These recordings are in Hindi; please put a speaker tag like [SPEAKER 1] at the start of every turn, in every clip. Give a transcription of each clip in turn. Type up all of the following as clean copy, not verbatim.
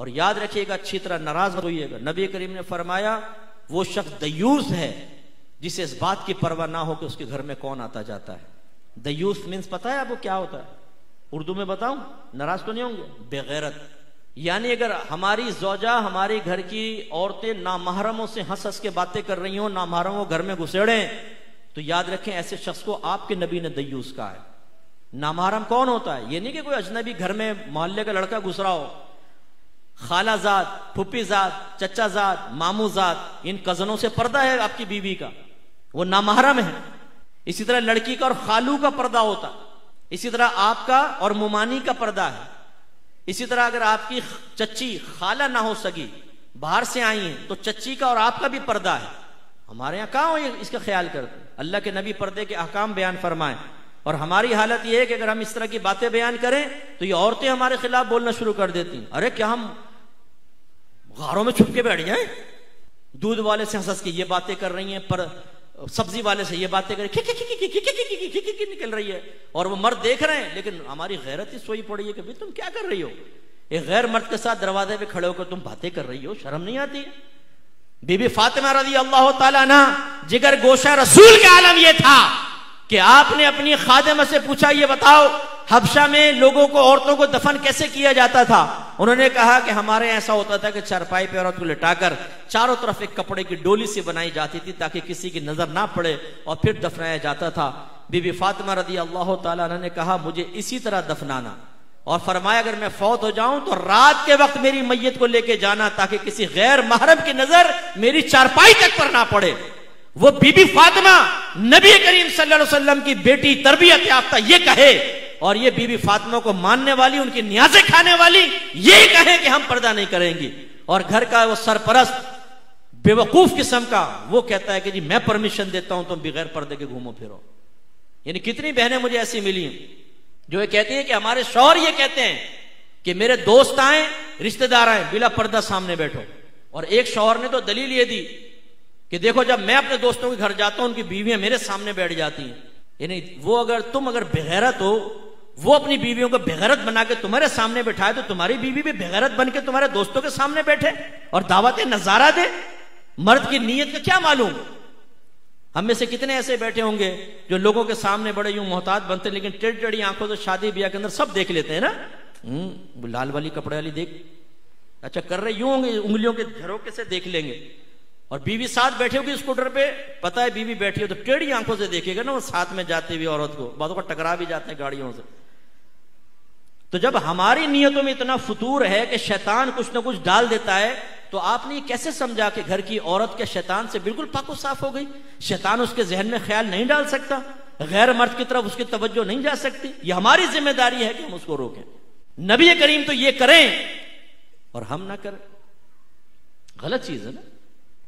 [SPEAKER 1] और याद रखिएगा, अच्छी तरह नाराज होइएगा, नबी करीम ने फरमाया वो शख्स दयूस है जिसे इस बात की परवाह ना हो कि उसके घर में कौन आता जाता है। दयूस मीन्स पता है आपको क्या होता है? उर्दू में बताऊं, नाराज तो नहीं होंगे? बेगैरत। यानी अगर हमारी ज़ौजा, हमारी घर की औरतें नामहरमों से हंस हंस के बातें कर रही हो, नामहरमों घर में घुसेड़े, तो याद रखें ऐसे शख्स को आपके नबी ने दयूस कहा है। नामहरम कौन होता है? ये नहीं कि कोई अजनबी घर में मोहल्ले का लड़का घुस रहा हो, खालाजाद, फुप्पीजाद, चचाजाद, मामूजाद, इन कजनों से पर्दा है आपकी बीवी का, वो नामहरम है। इसी तरह लड़की का और खालू का पर्दा होता है, इसी तरह आपका और मुमानी का पर्दा है। इसी तरह अगर आपकी चच्ची खाला ना हो सकी, बाहर से आई है, तो चच्ची का और आपका भी पर्दा है। हमारे यहां कहां हो ये इसका ख्याल करते? अल्लाह के नबी पर्दे के अहकाम बयान फरमाए, और हमारी हालत यह है कि अगर हम इस तरह की बातें बयान करें तो ये औरतें हमारे खिलाफ बोलना शुरू कर देती हैं। अरे क्या हम गारों में छुप के बैठ जाएं? दूध वाले से हंस के ये बातें कर रही हैं, पर सब्जी वाले से ये बातें कर निकल रही है, और वो मर्द देख रहे हैं, लेकिन हमारी गैरत ही सोई पड़ी है कि भाई तुम क्या कर रही हो? एक गैर मर्द के साथ दरवाजे पे खड़े होकर तुम बातें कर रही हो, शर्म नहीं आती है? बीबी फातिमा रज़ी अल्लाह ताला अन्हा, जिगर गोशा रसूल का आलम यह था कि आपने अपनी खादिमा से पूछा, ये बताओ हबशा में लोगों को, औरतों को दफन कैसे किया जाता था? उन्होंने कहा कि हमारे ऐसा होता था कि चारपाई पे औरत को लिटाकर चारों तरफ एक कपड़े की डोली से बनाई जाती थी ताकि किसी की नजर ना पड़े, और फिर दफनाया जाता था। बीबी फातिमा रज़ी अल्लाह ताला अन्हा ने कहा, मुझे इसी तरह दफनाना, और फरमाया अगर मैं फौत हो जाऊं तो रात के वक्त मेरी मैयत को लेके जाना ताकि किसी गैर महरम की नजर मेरी चारपाई तक पर ना पड़े। वो बीबी फातिमा नबी करीम सल्लल्लाहु अलैहि वसल्लम की बेटी, तरबियत याफ्ता, ये कहे, और ये बीबी फातिमा को मानने वाली, उनकी न्याज़ें खाने वाली, ये कहे कि हम पर्दा नहीं करेंगी, और घर का वो सरपरस्त बेवकूफ किस्म का वो कहता है कि जी मैं परमिशन देता हूं तुम बगैर पर्दे के घूमो फिरो। यानी कितनी बहनें मुझे ऐसी मिली हैं जो ये कहती है कि हमारे शौहर ये कहते हैं कि मेरे दोस्त आए, रिश्तेदार आए, बिला पर्दा सामने बैठो। और एक शौहर ने तो दलील ये दी कि देखो जब मैं अपने दोस्तों के घर जाता हूं उनकी बीवियां मेरे सामने बैठ जाती हैं। यानी वो तुम अगर बेगैरत हो, वो अपनी बीवियों को बेगैरत बना के तुम्हारे सामने बैठाए, तो तुम्हारी बीवी भी बेगैरत बन के तुम्हारे दोस्तों के सामने बैठे और दावत नजारा दे। मर्द की नीयत का क्या मालूम? हम में से कितने ऐसे बैठे होंगे जो लोगों के सामने बड़े यूं मोहताज बनते, लेकिन टेढ़ी टेढ़ी आंखों से शादी ब्याह के अंदर सब देख लेते हैं ना। लाल वाली कपड़े वाली देख, अच्छा कर रहे यूं होंगे, उंगलियों के झरोके से देख लेंगे, और बीवी साथ बैठे होगी स्कूटर पे, पता है बीवी बैठी हो तो टेढ़ी आंखों से देखेगा ना वो साथ में जाती हुई औरत को, बातों को टकरा भी जाते हैं गाड़ियों से। तो जब हमारी नीयतों में इतना फतूर है कि शैतान कुछ ना कुछ डाल देता है, तो आपने ये कैसे समझा कि घर की औरत के शैतान से बिल्कुल पाको साफ हो गई? शैतान उसके जहन में ख्याल नहीं डाल सकता, गैर मर्द की तरफ उसकी तवज्जो नहीं जा सकती। ये हमारी जिम्मेदारी है कि हम उसको रोकें। नबी करीम तो ये करें और हम ना करें, गलत चीज है ना।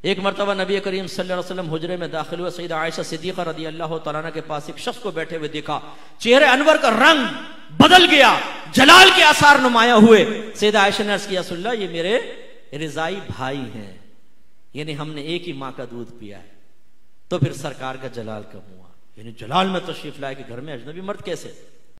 [SPEAKER 1] एक मरतबा नबी करीम सल्लल्लाहु अलैहि वसल्लम हुजरे में दाखिल हुए, सईदा आयशा सिद्दीक़ा रज़ी अल्लाह तआला अन्हा के पास एक शख्स को बैठे हुए देखा, चेहरे अनवर का रंग बदल गया, जलाल के आसार नुमाया हुए। सईदा आयशा ने अर्ज़ किया, रसूलल्लाह ये मेरे रिज़ाई भाई हैं, यानी हमने एक ही माँ का दूध पिया है। तो फिर सरकार का जलाल कब हुआ? यानी जलाल में तशरीफ लाए कि घर में अजनबी मर्द कैसे?